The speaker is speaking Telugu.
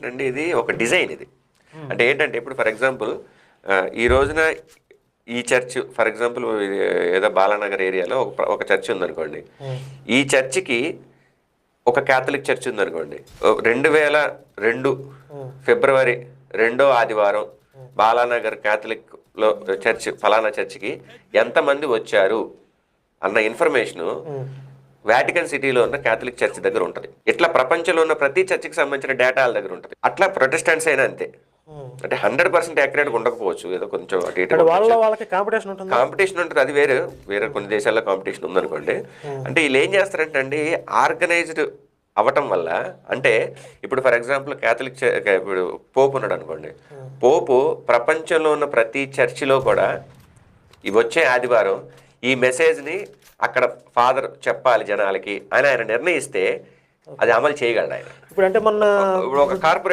అండి ఇది ఒక డిజైన్ ఇది. అంటే ఏంటంటే ఇప్పుడు ఫర్ ఎగ్జాంపుల్ ఈ రోజున ఈ చర్చ్ ఫర్ ఎగ్జాంపుల్ ఏదో బాలానగర్ ఏరియాలో ఒక చర్చ్ ఉందనుకోండి. ఈ చర్చికి ఒక క్యాథలిక్ చర్చ్ ఉందనుకోండి. 2002 ఫిబ్రవరి 2వ ఆదివారం బాలానగర్ క్యాథలిక్లో చర్చ్ ఫలానా చర్చికి ఎంతమంది వచ్చారు అన్న ఇన్ఫర్మేషను వాటికన్ సిటీలో ఉన్న క్యాథలిక్ చర్చ్ దగ్గర ఉంటుంది. ఇట్లా ప్రపంచంలో ఉన్న ప్రతి చర్చికి సంబంధించిన డేటా వాళ్ళ దగ్గర ఉంటుంది. అట్లా ప్రొటెస్టెంట్స్ అయినా అంతే. అంటే 100% యాక్యురేట్గా ఉండకపోవచ్చు, ఏదో కొంచెం అటు ఇటు కాంపిటీషన్ ఉంటుంది. అది వేరే వేరే కొన్ని దేశాల్లో కాంపిటీషన్ ఉందనుకోండి. అంటే వీళ్ళు ఏం చేస్తారంటే అండి ఆర్గనైజ్డ్ అవ్వటం వల్ల, అంటే ఇప్పుడు ఫర్ ఎగ్జాంపుల్ క్యాథలిక్ ఇప్పుడు పోపు ఉన్నాడు అనుకోండి. పోపు ప్రపంచంలో ఉన్న ప్రతి చర్చిలో కూడా ఇవి వచ్చే ఆదివారం ఈ మెసేజ్ని అక్కడ ఫాదర్ చెప్పాలి జనాలకి అని ఆయన నిర్ణయిస్తే అది అమలు చేయగలడు ఆయన. ఇప్పుడు అంటే మన ఇప్పుడు ఒక కార్పొరేట్